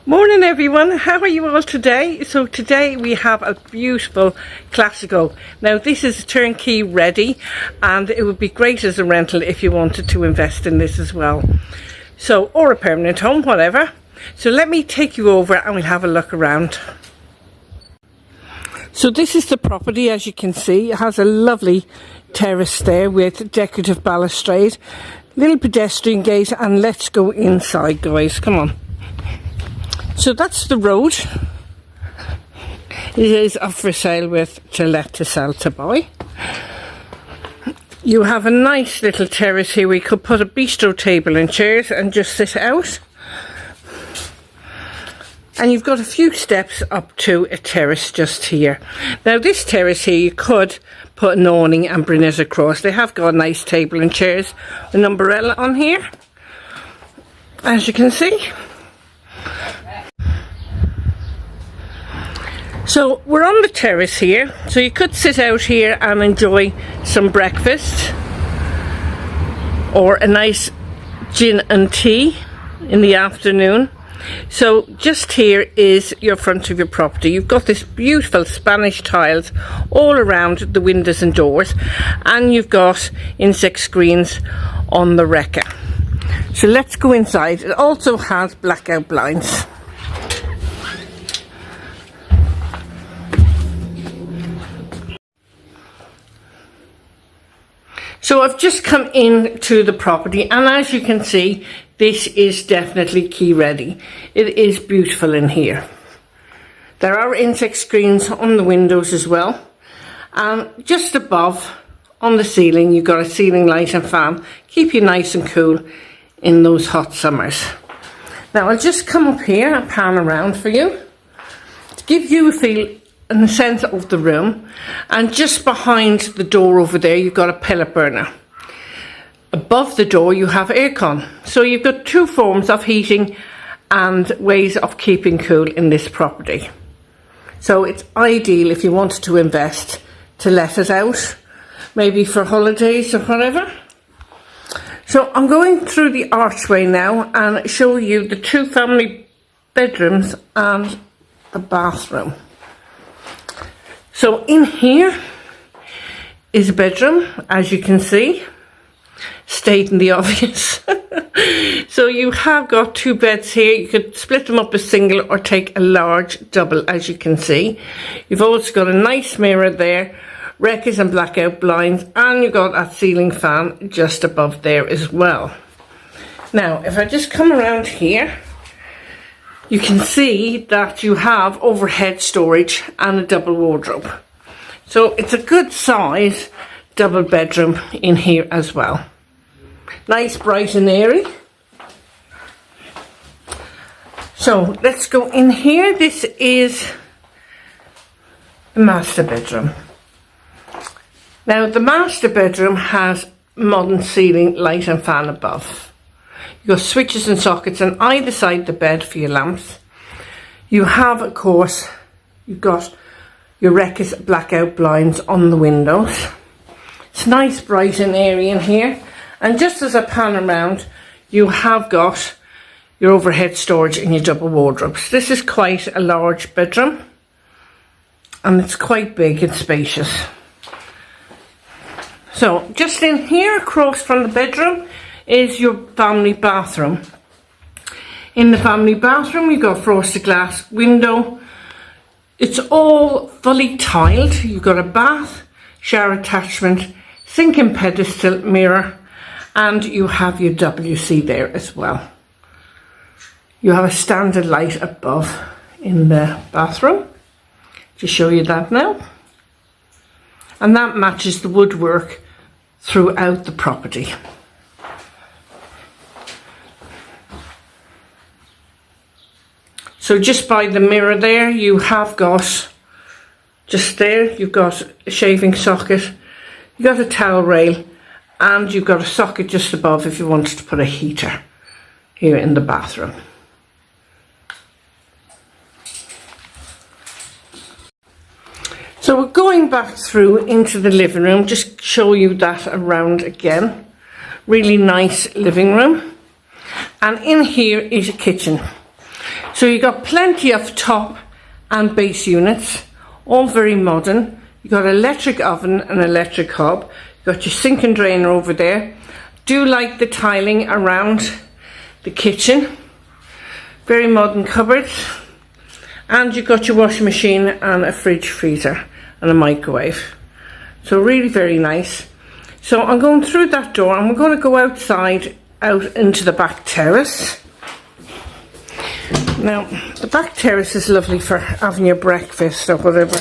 Morning everyone, how are you all today? So today we have a beautiful Clasico. Now this is turnkey ready and it would be great as a rental if you wanted to invest in this as well. So, or a permanent home, whatever. So let me take you over and we'll have a look around. So this is the property, as you can see. It has a lovely terrace there with decorative balustrade, little pedestrian gate, and let's go inside, guys, come on. So that's the road. It is up for sale with to let, to sell, to buy. You have a nice little terrace here. We could put a bistro table and chairs and just sit out. And you've got a few steps up to a terrace just here. Now this terrace here, you could put an awning and bring it across. They have got a nice table and chairs, an umbrella on here, as you can see. So we're on the terrace here, so you could sit out here and enjoy some breakfast or a nice gin and tea in the afternoon. So just here is your front of your property. You've got this beautiful Spanish tiles all around the windows and doors, and you've got insect screens on the wrecker. So let's go inside. It also has blackout blinds. So I've just come into the property, and as you can see, this is definitely key ready. It is beautiful in here. There are insect screens on the windows as well, and just above on the ceiling you've got a ceiling light and fan, keep you nice and cool in those hot summers. Now I'll just come up here and pan around for you to give you a feel in the sense of the room. And just behind the door over there you've got a pellet burner. Above the door you have aircon, so you've got two forms of heating and ways of keeping cool in this property. So it's ideal if you wanted to invest to let it out, maybe for holidays or whatever. So I'm going through the archway now and show you the two family bedrooms and the bathroom. So in here is a bedroom, as you can see, stating the obvious. So you have got two beds here. You could split them up as single or take a large double, as you can see. You've also got a nice mirror there, wreckers and blackout blinds, and you've got that ceiling fan just above there as well. Now if I just come around here, you can see that you have overhead storage and a double wardrobe. So it's a good size double bedroom in here as well. Nice, bright and airy. So let's go in here. This is the master bedroom. Now the master bedroom has modern ceiling light and fan above. You've got switches and sockets on either side the bed for your lamps. You have, of course, you've got your wreckers blackout blinds on the windows. It's nice, bright and airy in here. And just as I pan around, you have got your overhead storage and your double wardrobes. This is quite a large bedroom, and it's quite big and spacious. So just in here across from the bedroom is your family bathroom. In the family bathroom you've got frosted glass window. It's all fully tiled. You've got a bath, shower attachment, sink and pedestal, mirror, and you have your WC there as well. You have a standard light above in the bathroom. Just show you that now. And that matches the woodwork throughout the property. So just by the mirror there, you have got, just there, you've got a shaving socket, you've got a towel rail, and you've got a socket just above if you wanted to put a heater here in the bathroom. So we're going back through into the living room, just show you that around again. Really nice living room. And in here is a kitchen. So you got plenty of top and base units, all very modern. You got electric oven and electric hob. You got your sink and drainer over there. Do like the tiling around the kitchen. Very modern cupboards. And you've got your washing machine and a fridge, freezer and a microwave. So really very nice. So I'm going through that door and we're going to go outside, out into the back terrace. Now, the back terrace is lovely for having your breakfast or whatever.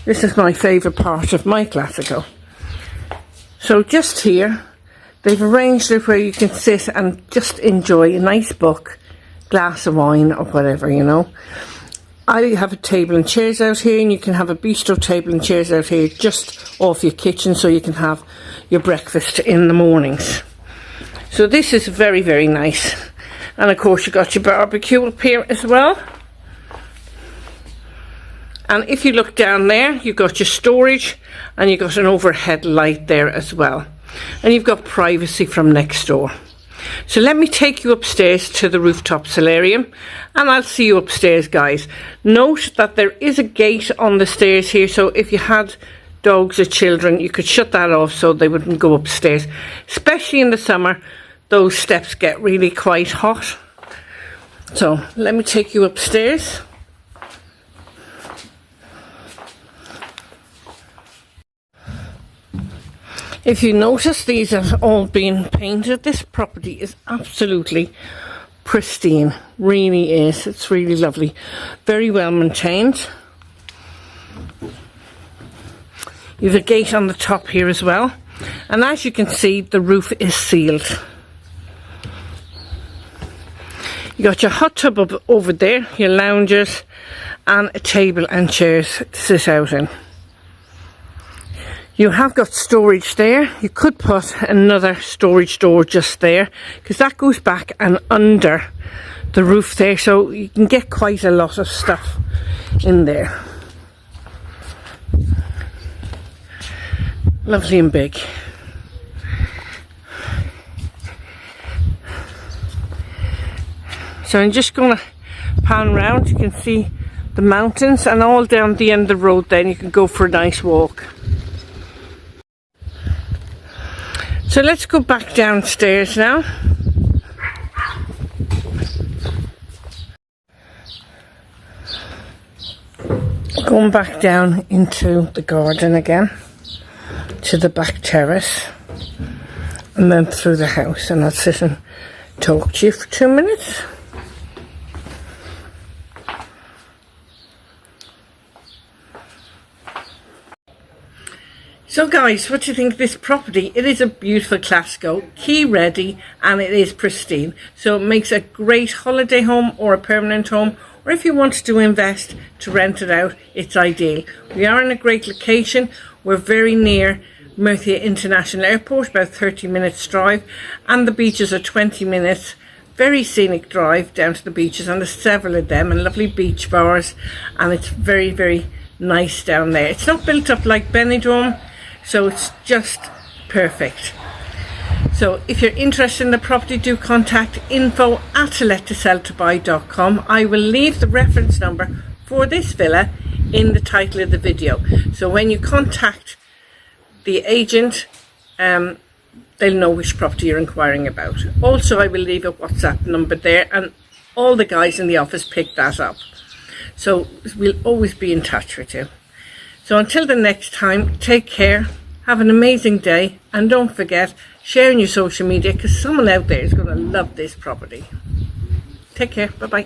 This is my favourite part of my Clasico. So just here, they've arranged it where you can sit and just enjoy a nice book, glass of wine or whatever, you know. I have a table and chairs out here, and you can have a bistro table and chairs out here just off your kitchen so you can have your breakfast in the mornings. So this is very, very nice. And of course you got your barbecue up here as well. And if you look down there, you've got your storage and you've got an overhead light there as well. And you've got privacy from next door. So let me take you upstairs to the rooftop solarium and I'll see you upstairs, guys. Note that there is a gate on the stairs here, so if you had dogs or children, you could shut that off so they wouldn't go upstairs. Especially in the summer, those steps get really quite hot. So let me take you upstairs. If you notice, these have all been painted. This property is absolutely pristine. Really is. It's really lovely. Very well maintained. You have a gate on the top here as well. And as you can see, the roof is sealed. You got your hot tub up over there, your loungers, and a table and chairs to sit out in. You have got storage there. You could put another storage door just there, because that goes back and under the roof there, so you can get quite a lot of stuff in there. Lovely and big. So I'm just going to pan round. You can see the mountains, and all down the end of the road then you can go for a nice walk. So let's go back downstairs now. Going back down into the garden again, to the back terrace, and then through the house, and I'll sit and talk to you for 2 minutes. So guys, what do you think of this property? It is a beautiful Clasico, key ready, and it is pristine. So it makes a great holiday home or a permanent home, or if you wanted to invest to rent it out, it's ideal. We are in a great location. We're very near Murcia International Airport, about 30 minutes drive, and the beaches are 20 minutes. Very scenic drive down to the beaches, and there's several of them, and lovely beach bars, and it's very, very nice down there. It's not built up like Benidorm, so it's just perfect. So if you're interested in the property, do contact info@lettoseltobuy.com. I will leave the reference number for this villa in the title of the video. So when you contact the agent, they'll know which property you're inquiring about. Also, I will leave a WhatsApp number there, and all the guys in the office pick that up. So we'll always be in touch with you. So until the next time, take care, have an amazing day, and don't forget, share on your social media, because someone out there is going to love this property. Take care, bye bye.